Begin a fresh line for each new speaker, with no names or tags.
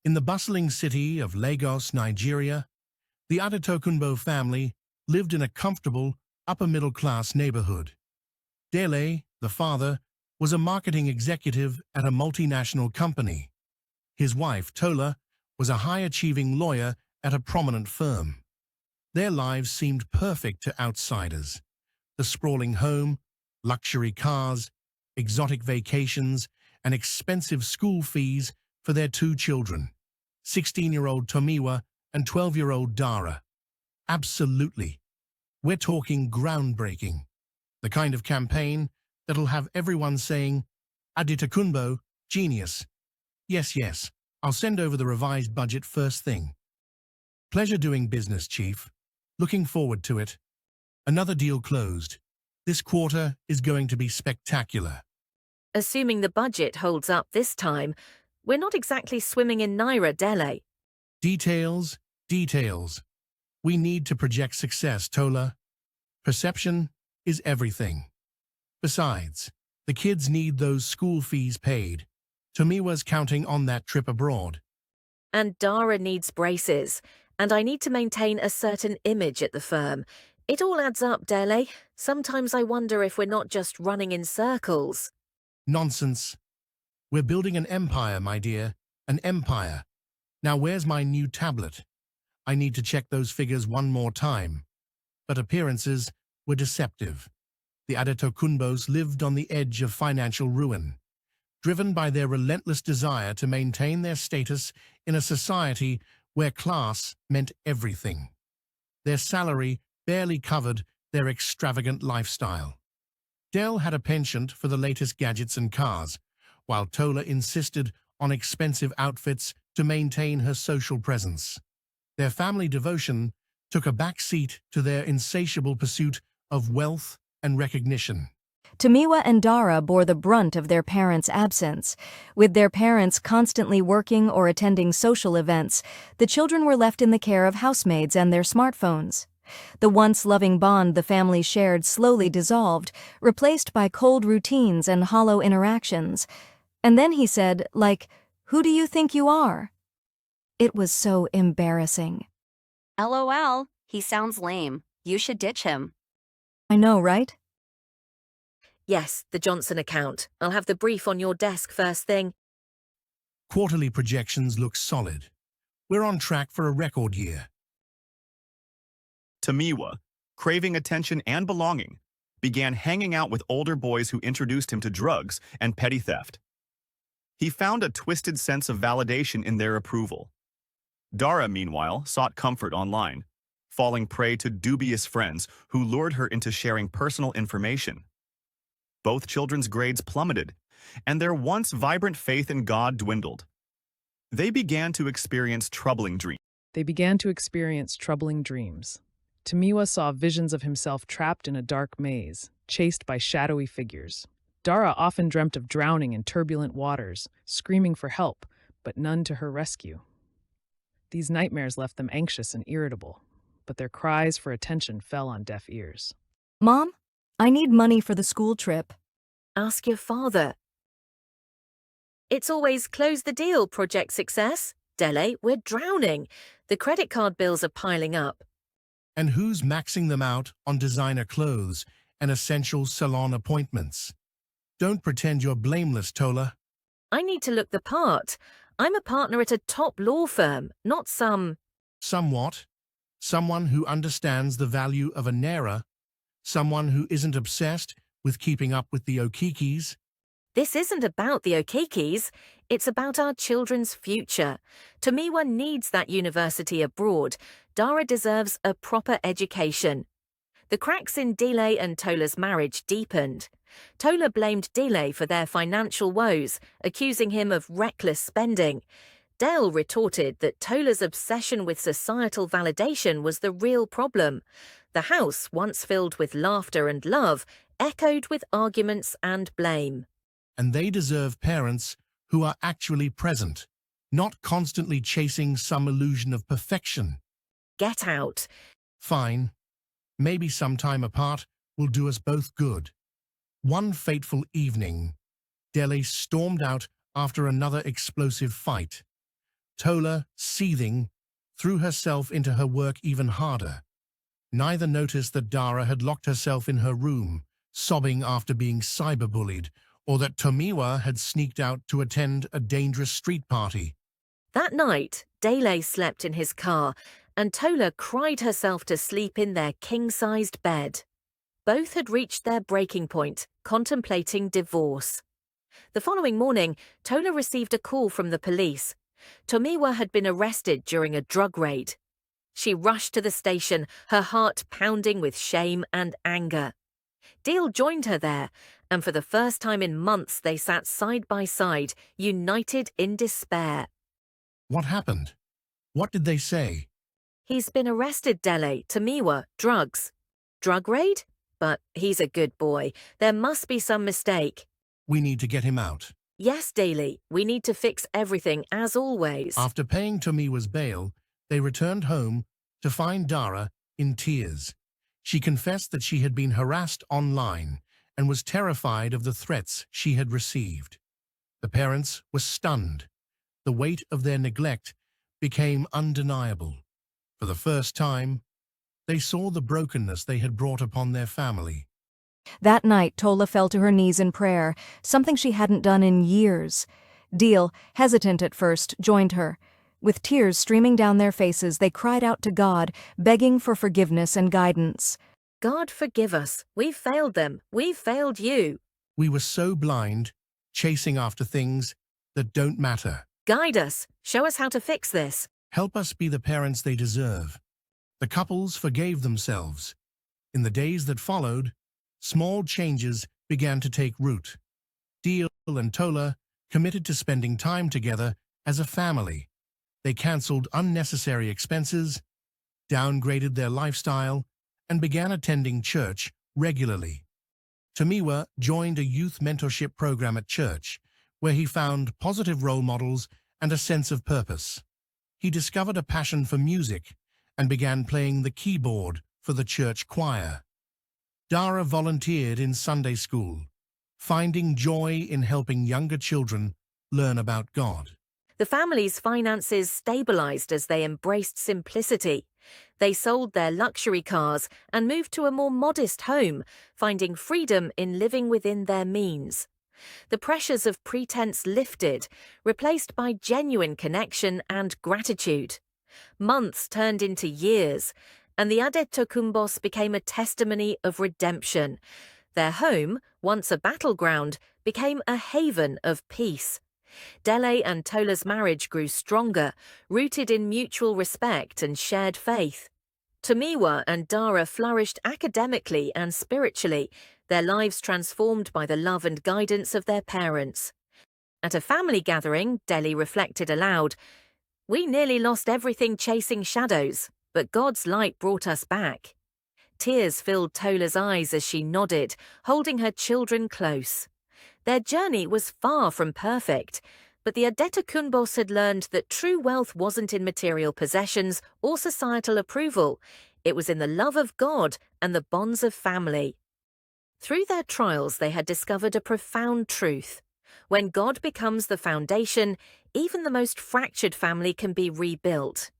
In the bustling city of Lagos, Nigeria, the Adetokunbo family lived in a comfortable, upper-middle-class neighborhood. Dele, the father, was a marketing executive at a multinational company. His wife, Tola, was a high-achieving lawyer at a prominent firm. Their lives seemed perfect to outsiders. The sprawling home, luxury cars, exotic vacations, and expensive school fees for their two children, 16-year-old Tomiwa and 12-year-old Dara. Absolutely. We're talking groundbreaking. The kind of campaign that'll have everyone saying, Adetokunbo, genius. Yes, yes, I'll send over the revised budget first thing. Pleasure doing business, Chief. Looking forward to it. Another deal closed. This quarter is going to be spectacular.
Assuming the budget holds up this time, we're not exactly swimming in Naira, Dele.
Details, details. We need to project success, Tola. Perception is everything. Besides, the kids need those school fees paid. Tomiwa's counting on that trip abroad.
And Dara needs braces, and I need to maintain a certain image at the firm. It all adds up, Dele. Sometimes I wonder if we're not just running in circles.
Nonsense. We're building an empire, my dear. An empire. Now where's my new tablet? I need to check those figures one more time. But appearances were deceptive. The Adetokunbos lived on the edge of financial ruin, driven by their relentless desire to maintain their status in a society where class meant everything. Their salary barely covered their extravagant lifestyle. Del had a penchant for the latest gadgets and cars, while Tola insisted on expensive outfits to maintain her social presence. Their family devotion took a back seat to their insatiable pursuit of wealth and recognition.
Tomiwa and Dara bore the brunt of their parents' absence. With their parents constantly working or attending social events, the children were left in the care of housemaids and their smartphones. The once loving bond the family shared slowly dissolved, replaced by cold routines and hollow interactions. And then he said, like, "Who do you think you are?" It was so embarrassing.
LOL, he sounds lame. You should ditch him.
I know, right?
Yes, the Johnson account. I'll have the brief on your desk first thing.
Quarterly projections look solid. We're on track for a record year.
Tomiwa, craving attention and belonging, began hanging out with older boys who introduced him to drugs and petty theft. He found a twisted sense of validation in their approval. Dara, meanwhile, sought comfort online, falling prey to dubious friends who lured her into sharing personal information. Both children's grades plummeted, and their once vibrant faith in God dwindled. They began to experience troubling dreams.
Tomiwa saw visions of himself trapped in a dark maze, chased by shadowy figures. Dara often dreamt of drowning in turbulent waters, screaming for help, but none to her rescue. These nightmares left them anxious and irritable, but their cries for attention fell on deaf ears.
Mom, I need money for the school trip.
Ask your father. It's always close the deal, project success. Dele, we're drowning. The credit card bills are piling up.
And who's maxing them out on designer clothes and essential salon appointments? Don't pretend you're blameless, Tola.
I need to look the part. I'm a partner at a top law firm, not some...
Somewhat. Someone who understands the value of a naira. Someone who isn't obsessed with keeping up with the Okikis.
This isn't about the Okikis. It's about our children's future. Tomiwa needs that university abroad. Dara deserves a proper education. The cracks in Dele and Tola's marriage deepened. Tola blamed Dele for their financial woes, accusing him of reckless spending. Del retorted that Tola's obsession with societal validation was the real problem. The house, once filled with laughter and love, echoed with arguments and blame.
And they deserve parents who are actually present, not constantly chasing some illusion of perfection.
Get out.
Fine. Maybe some time apart will do us both good. One fateful evening, Dele stormed out after another explosive fight. Tola, seething, threw herself into her work even harder. Neither noticed that Dara had locked herself in her room, sobbing after being cyberbullied, or that Tomiwa had sneaked out to attend a dangerous street party.
That night, Dele slept in his car, and Tola cried herself to sleep in their king-sized bed. Both had reached their breaking point, contemplating divorce. The following morning, Tola received a call from the police. Tomiwa had been arrested during a drug raid. She rushed to the station, her heart pounding with shame and anger. Deal joined her there, and for the first time in months they sat side by side, united in despair.
What happened? What did they say?
He's been arrested, Dele. Tomiwa, drugs. Drug raid? But he's a good boy. There must be some mistake.
We need to get him out.
Yes, Daly, we need to fix everything as always.
After paying Tomiwa's bail, they returned home to find Dara in tears. She confessed that she had been harassed online and was terrified of the threats she had received. The parents were stunned. The weight of their neglect became undeniable. For the first time, they saw the brokenness they had brought upon their family.
That night, Tola fell to her knees in prayer, something she hadn't done in years. Deal, hesitant at first, joined her. With tears streaming down their faces, they cried out to God, begging for forgiveness and guidance.
God forgive us. We've failed them. We've failed you.
We were so blind, chasing after things that don't matter.
Guide us. Show us how to fix this.
Help us be the parents they deserve. The couples forgave themselves. In the days that followed, small changes began to take root. Deal and Tola committed to spending time together as a family. They cancelled unnecessary expenses, downgraded their lifestyle, and began attending church regularly. Tomiwa joined a youth mentorship program at church, where he found positive role models and a sense of purpose. He discovered a passion for music and began playing the keyboard for the church choir. Dara volunteered in Sunday school, finding joy in helping younger children learn about God.
The family's finances stabilized as they embraced simplicity. They sold their luxury cars and moved to a more modest home, finding freedom in living within their means. The pressures of pretense lifted, replaced by genuine connection and gratitude. Months turned into years, and the Adetokumbos became a testimony of redemption. Their home, once a battleground, became a haven of peace. Dele and Tola's marriage grew stronger, rooted in mutual respect and shared faith. Tomiwa and Dara flourished academically and spiritually, their lives transformed by the love and guidance of their parents. At a family gathering, Dele reflected aloud, "We nearly lost everything chasing shadows, but God's light brought us back." Tears filled Tola's eyes as she nodded, holding her children close. Their journey was far from perfect, but the Adetokumbos had learned that true wealth wasn't in material possessions or societal approval. It was in the love of God and the bonds of family. Through their trials, they had discovered a profound truth. When God becomes the foundation, even the most fractured family can be rebuilt.